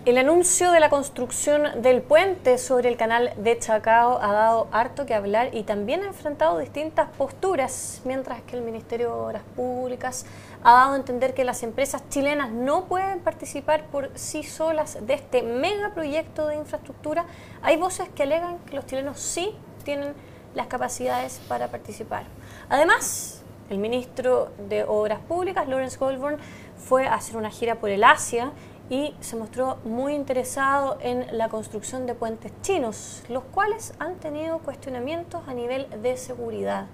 El anuncio de la construcción del puente sobre el canal de Chacao ha dado harto que hablar y también ha enfrentado distintas posturas, mientras que el Ministerio de Obras Públicas ha dado a entender que las empresas chilenas no pueden participar por sí solas de este megaproyecto de infraestructura. Hay voces que alegan que los chilenos sí tienen las capacidades para participar. Además, el ministro de Obras Públicas, Lawrence Goldburn, fue a hacer una gira por el Asia y se mostró muy interesado en la construcción de puentes chinos, los cuales han tenido cuestionamientos a nivel de seguridad.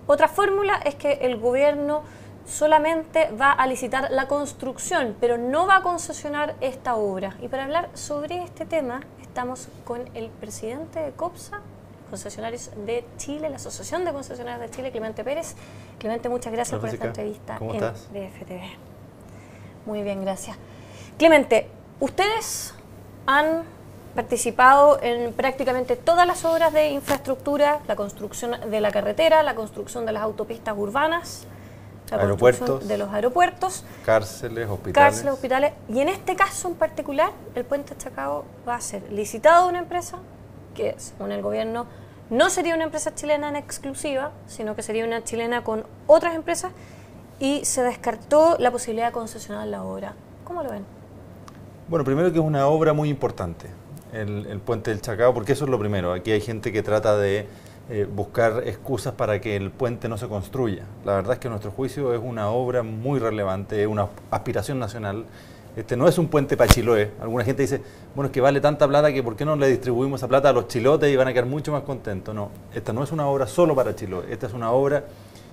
Otra fórmula es que el gobierno solamente va a licitar la construcción, pero no va a concesionar esta obra. Y para hablar sobre este tema, estamos con el presidente de COPSA, Concesionarios de Chile, la Asociación de Concesionarios de Chile, Clemente Pérez. Clemente, muchas gracias por esta entrevista en DFTV. Muy bien, gracias. Clemente, ustedes han participado en prácticamente todas las obras de infraestructura, la construcción de la carretera, la construcción de las autopistas urbanas, la construcción de los aeropuertos, cárceles, hospitales. Y en este caso en particular, el puente de Chacao va a ser licitado a una empresa que, según el gobierno, no sería una empresa chilena en exclusiva, sino que sería una chilena con otras empresas, y se descartó la posibilidad de concesionar la obra. ¿Cómo lo ven? Bueno, primero que es una obra muy importante, el puente del Chacao, porque eso es lo primero. Aquí hay gente que trata de buscar excusas para que el puente no se construya. La verdad es que a nuestro juicio es una obra muy relevante, es una aspiración nacional. Este no es un puente para Chiloé. Alguna gente dice, bueno, es que vale tanta plata que ¿por qué no le distribuimos esa plata a los chilotes y van a quedar mucho más contentos? No, esta no es una obra solo para Chiloé, esta es una obra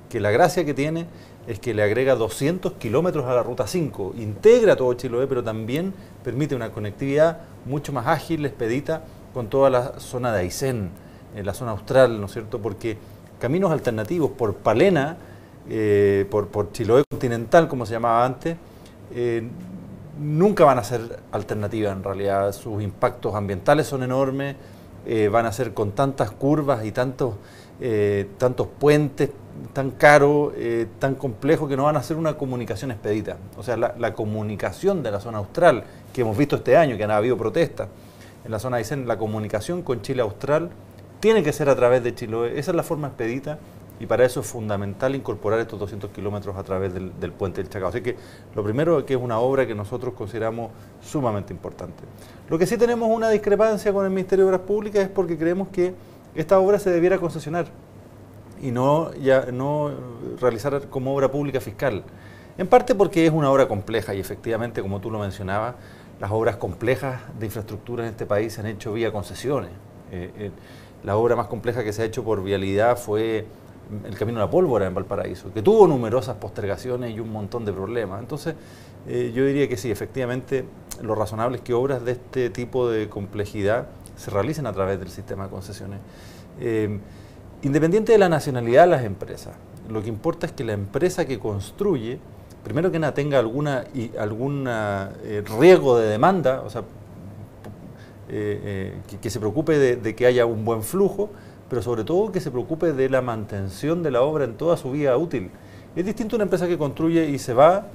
que la gracia que tiene es que le agrega 200 kilómetros a la Ruta 5, integra todo Chiloé, pero también permite una conectividad mucho más ágil, expedita, con toda la zona de Aysén, la zona austral, ¿no es cierto? Porque caminos alternativos por Palena, por Chiloé continental, como se llamaba antes, nunca van a ser alternativas en realidad. Sus impactos ambientales son enormes, van a ser con tantas curvas y tantos puentes, tan caro, tan complejo, que no van a hacer una comunicación expedita. O sea, la comunicación de la zona austral, que hemos visto este año, que han habido protestas en la zona de Aysén, la comunicación con Chile austral tiene que ser a través de Chiloé. Esa es la forma expedita, y para eso es fundamental incorporar estos 200 kilómetros a través del puente del Chacao. Así que lo primero es que es una obra que nosotros consideramos sumamente importante. Lo que sí tenemos una discrepancia con el Ministerio de Obras Públicas es porque creemos que esta obra se debiera concesionar y no realizar como obra pública fiscal. En parte porque es una obra compleja y efectivamente, como tú lo mencionabas, las obras complejas de infraestructura en este país se han hecho vía concesiones. La obra más compleja que se ha hecho por vialidad fue el Camino de la Pólvora en Valparaíso, que tuvo numerosas postergaciones y un montón de problemas. Entonces, yo diría que sí, efectivamente, lo razonable es que obras de este tipo de complejidad se realicen a través del sistema de concesiones. Independiente de la nacionalidad de las empresas, lo que importa es que la empresa que construye, primero que nada, tenga algún riesgo de demanda, o sea, que se preocupe de que haya un buen flujo, pero sobre todo que se preocupe de la mantención de la obra en toda su vida útil. Es distinto a una empresa que construye y se va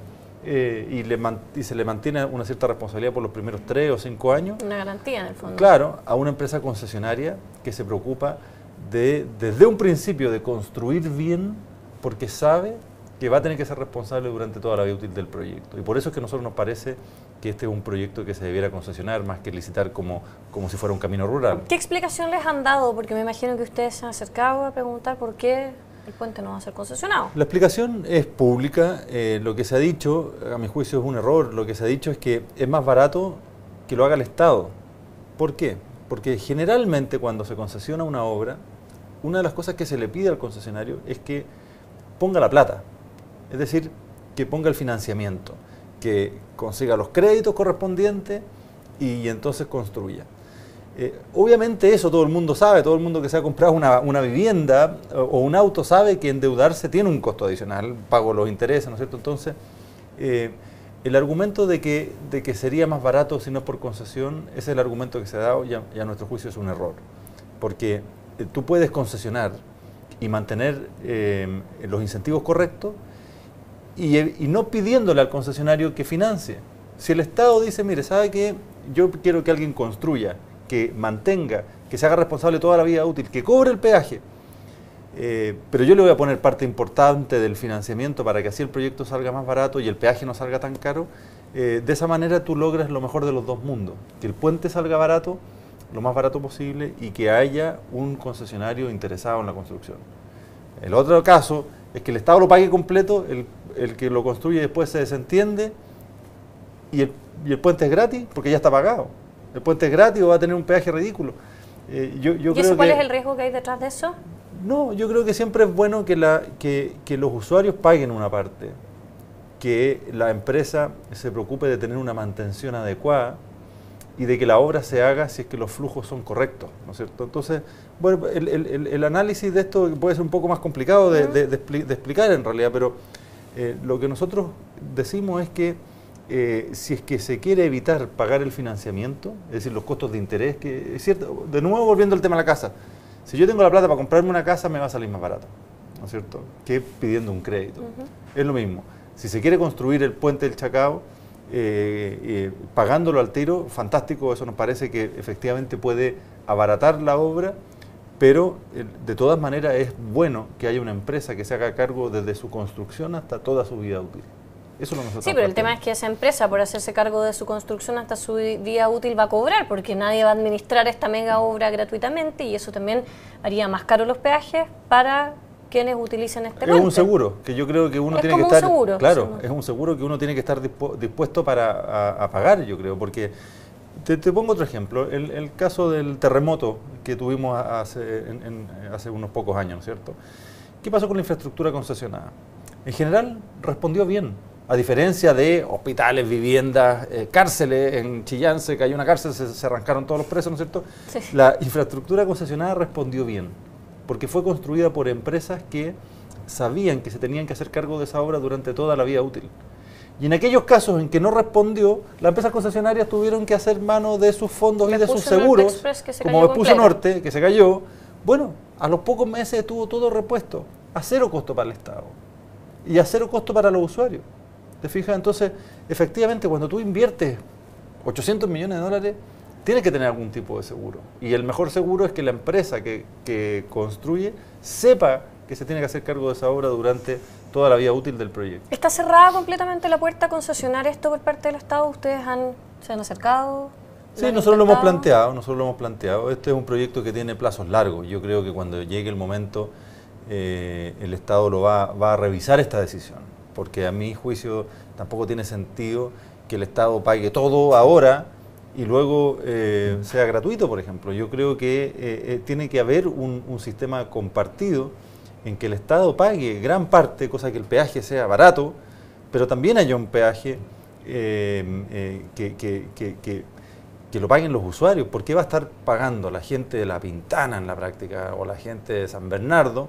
y se le mantiene una cierta responsabilidad por los primeros 3 o 5 años. Una garantía en el fondo. Claro, a una empresa concesionaria que se preocupa desde un principio de construir bien, porque sabe que va a tener que ser responsable durante toda la vida útil del proyecto. Y por eso es que a nosotros nos parece que este es un proyecto que se debiera concesionar más que licitar como si fuera un camino rural. ¿Qué explicación les han dado? Porque me imagino que ustedes se han acercado a preguntar por qué el puente no va a ser concesionado. La explicación es pública. Lo que se ha dicho, a mi juicio es un error, lo que se ha dicho es que es más barato que lo haga el Estado. ¿Por qué? Porque generalmente cuando se concesiona una obra, una de las cosas que se le pide al concesionario es que ponga la plata, es decir, que ponga el financiamiento, que consiga los créditos correspondientes y entonces construya. Obviamente eso todo el mundo sabe, todo el mundo que se ha comprado una vivienda o un auto sabe que endeudarse tiene un costo adicional, pago los intereses, ¿no es cierto? Entonces, el argumento de que sería más barato si no es por concesión, ese es el argumento que se ha dado y a nuestro juicio es un error. Porque tú puedes concesionar y mantener los incentivos correctos y no pidiéndole al concesionario que financie. Si el Estado dice, mire, ¿sabe qué? Yo quiero que alguien construya, que mantenga, que se haga responsable toda la vida útil, que cobre el peaje, pero yo le voy a poner parte importante del financiamiento para que así el proyecto salga más barato y el peaje no salga tan caro. De esa manera tú logras lo mejor de los dos mundos, que el puente salga barato, lo más barato posible, y que haya un concesionario interesado en la construcción. El otro caso es que el Estado lo pague completo, el que lo construye después se desentiende y el puente es gratis porque ya está pagado. El puente es gratis o va a tener un peaje ridículo. ¿Y eso cuál es el riesgo que hay detrás de eso? No, yo creo que siempre es bueno que los usuarios paguen una parte, que la empresa se preocupe de tener una mantención adecuada y de que la obra se haga si es que los flujos son correctos, ¿no es cierto? Entonces, bueno, el análisis de esto puede ser un poco más complicado de explicar en realidad, pero lo que nosotros decimos es que si es que se quiere evitar pagar el financiamiento, es decir, los costos de interés, que es cierto, de nuevo volviendo al tema de la casa, si yo tengo la plata para comprarme una casa me va a salir más barato, ¿no es cierto?, que pidiendo un crédito. Es lo mismo. Si se quiere construir el puente del Chacao, pagándolo al tiro, fantástico, eso nos parece que efectivamente puede abaratar la obra, pero de todas maneras es bueno que haya una empresa que se haga cargo desde su construcción hasta toda su vida útil. Eso es lo que nosotros sí, pero el tema es que esa empresa, por hacerse cargo de su construcción hasta su vida útil, va a cobrar, porque nadie va a administrar esta mega obra gratuitamente, y eso también haría más caro los peajes para quienes utilicen este puente. Es un seguro, que yo creo que uno tiene que estar... Es como un seguro. Claro, es un seguro que uno tiene que estar dispuesto a pagar, yo creo, porque... Te pongo otro ejemplo, el caso del terremoto que tuvimos hace unos pocos años, ¿no es cierto? ¿Qué pasó con la infraestructura concesionada? En general respondió bien, a diferencia de hospitales, viviendas, cárceles. En Chillán se cayó una cárcel, se arrancaron todos los presos, ¿no es cierto? Sí. La infraestructura concesionada respondió bien, porque fue construida por empresas que sabían que se tenían que hacer cargo de esa obra durante toda la vida útil. Y en aquellos casos en que no respondió, las empresas concesionarias tuvieron que hacer mano de sus fondos y de sus seguros, como Vespucio Norte, que se cayó. Bueno, a los pocos meses tuvo todo repuesto, a cero costo para el Estado y a cero costo para los usuarios. ¿Te fijas? Entonces, efectivamente, cuando tú inviertes 800 millones de dólares, tienes que tener algún tipo de seguro. Y el mejor seguro es que la empresa que construye sepa que se tiene que hacer cargo de esa obra durante toda la vida útil del proyecto. ¿Está cerrada completamente la puerta a concesionar esto por parte del Estado? ¿Ustedes se han acercado? Sí, nosotros lo hemos planteado. Este es un proyecto que tiene plazos largos. Yo creo que cuando llegue el momento, el Estado va a revisar esta decisión, porque a mi juicio tampoco tiene sentido que el Estado pague todo ahora y luego sea gratuito, por ejemplo. Yo creo que tiene que haber un sistema compartido en que el Estado pague gran parte, cosa que el peaje sea barato, pero también haya un peaje que lo paguen los usuarios. ¿Por qué va a estar pagando la gente de La Pintana en la práctica o la gente de San Bernardo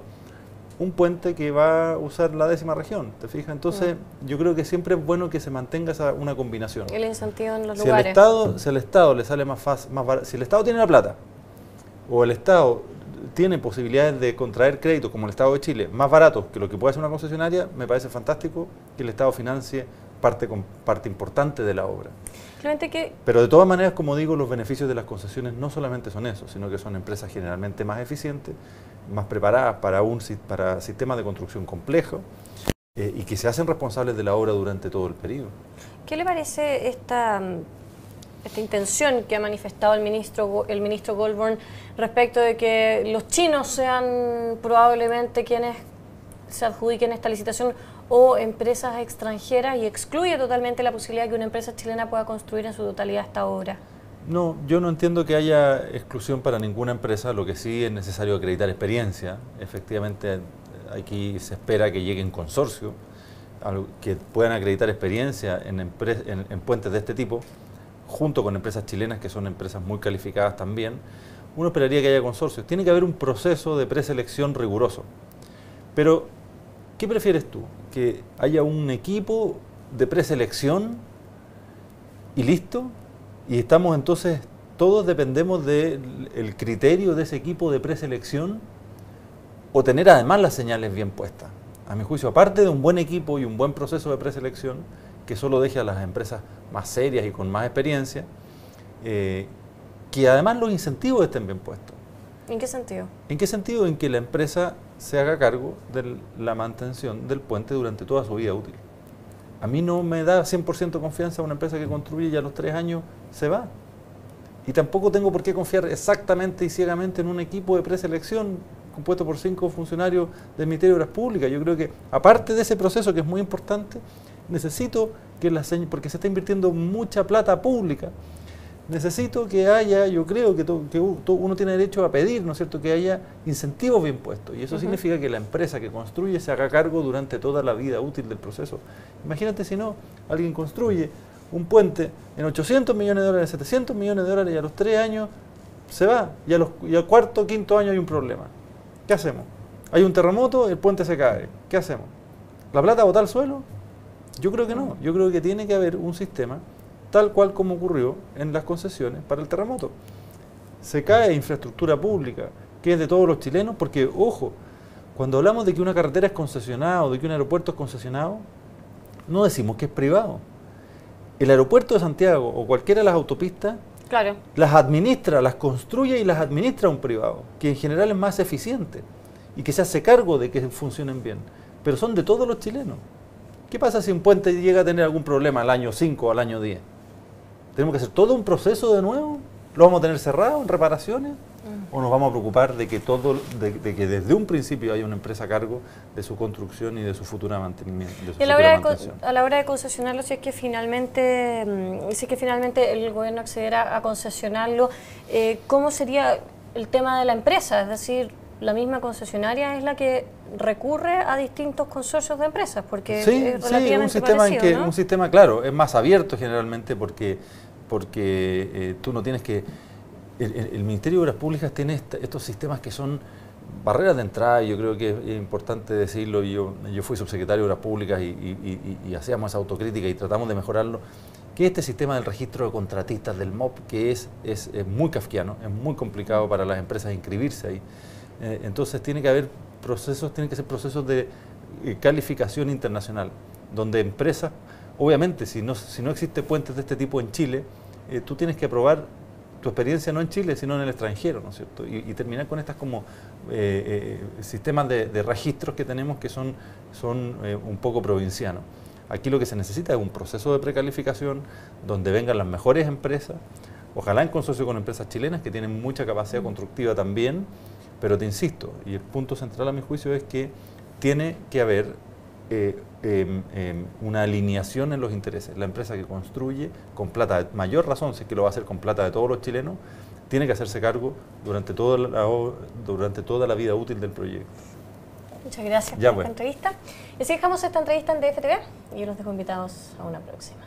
un puente que va a usar la 10ª región? ¿Te fijas? Entonces yo creo que siempre es bueno que se mantenga una combinación. El incentivo en los lugares. Si al Estado le sale más barato, si el Estado tiene la plata o el Estado tiene posibilidades de contraer créditos, como el Estado de Chile, más baratos que lo que puede hacer una concesionaria, me parece fantástico que el Estado financie parte importante de la obra. Pero de todas maneras, como digo, los beneficios de las concesiones no solamente son eso, sino que son empresas generalmente más eficientes, más preparadas para sistemas de construcción complejos y que se hacen responsables de la obra durante todo el periodo. ¿Qué le parece esta intención que ha manifestado el ministro Goldborn respecto de que los chinos sean probablemente quienes se adjudiquen esta licitación o empresas extranjeras, y excluye totalmente la posibilidad de que una empresa chilena pueda construir en su totalidad esta obra? No, yo no entiendo que haya exclusión para ninguna empresa. Lo que sí es necesario acreditar experiencia. Efectivamente, aquí se espera que lleguen consorcios que puedan acreditar experiencia en puentes de este tipo, junto con empresas chilenas que son empresas muy calificadas también. Uno esperaría que haya consorcios. Tiene que haber un proceso de preselección riguroso. Pero, ¿qué prefieres tú? ¿Que haya un equipo de preselección y listo? Y estamos entonces, todos dependemos del criterio de ese equipo de preselección. o tener además las señales bien puestas. A mi juicio, aparte de un buen equipo y un buen proceso de preselección, que solo deje a las empresas más serias y con más experiencia, que además los incentivos estén bien puestos. ¿En qué sentido? ¿En qué sentido? En que la empresa se haga cargo de la mantención del puente durante toda su vida útil. A mí no me da 100% confianza una empresa que construye y a los 3 años se va. Y tampoco tengo por qué confiar exactamente y ciegamente en un equipo de preselección compuesto por 5 funcionarios del Ministerio de Obras Públicas. Yo creo que, aparte de ese proceso que es muy importante, necesito que porque se está invirtiendo mucha plata pública, necesito que haya, yo creo que uno tiene derecho a pedir, ¿no es cierto?, que haya incentivos bien puestos. Y eso significa que la empresa que construye se haga cargo durante toda la vida útil del proceso. Imagínate si no, alguien construye un puente en 800 millones de dólares, 700 millones de dólares, y a los 3 años se va, y al cuarto, quinto año hay un problema. ¿Qué hacemos? Hay un terremoto, el puente se cae. ¿Qué hacemos? ¿La plata bota al suelo? Yo creo que no. Yo creo que tiene que haber un sistema tal cual como ocurrió en las concesiones para el terremoto. Se cae infraestructura pública, que es de todos los chilenos, porque, ojo, cuando hablamos de que una carretera es concesionada o de que un aeropuerto es concesionado, no decimos que es privado. El aeropuerto de Santiago o cualquiera de las autopistas, claro, las administra, las construye y las administra un privado, que en general es más eficiente y que se hace cargo de que funcionen bien, pero son de todos los chilenos. ¿Qué pasa si un puente llega a tener algún problema al año 5 o al año 10? ¿Tenemos que hacer todo un proceso de nuevo? ¿Lo vamos a tener cerrado en reparaciones? ¿O nos vamos a preocupar de que que desde un principio haya una empresa a cargo de su construcción y de su futura mantenimiento? Y a la hora de concesionarlo, si es que finalmente el gobierno accediera a concesionarlo, ¿cómo sería el tema de la empresa? Es decir, la misma concesionaria es la que recurre a distintos consorcios de empresas, porque es relativamente un sistema parecido, en que ¿no? un sistema, claro, es más abierto generalmente porque tú no tienes que... El Ministerio de Obras Públicas tiene estos sistemas que son barreras de entrada, y yo creo que es importante decirlo. Yo fui subsecretario de Obras Públicas y hacíamos esa autocrítica y tratamos de mejorarlo, que este sistema del registro de contratistas del MOP, que es muy kafkiano, es muy complicado para las empresas inscribirse ahí. Entonces tiene que haber procesos, tienen que ser procesos de calificación internacional, donde empresas, obviamente si no existe puentes de este tipo en Chile, tú tienes que probar tu experiencia no en Chile, sino en el extranjero, ¿no es cierto? Y terminar con estas como sistemas de registros que tenemos que son un poco provincianos. Aquí lo que se necesita es un proceso de precalificación donde vengan las mejores empresas, ojalá en consorcio con empresas chilenas que tienen mucha capacidad constructiva también, pero te insisto, y el punto central a mi juicio es que tiene que haber una alineación en los intereses. La empresa que construye con plata, mayor razón, si es que lo va a hacer con plata de todos los chilenos, tiene que hacerse cargo durante toda la vida útil del proyecto. Muchas gracias por esta entrevista. Y así dejamos esta entrevista en DF TV y yo los dejo invitados a una próxima.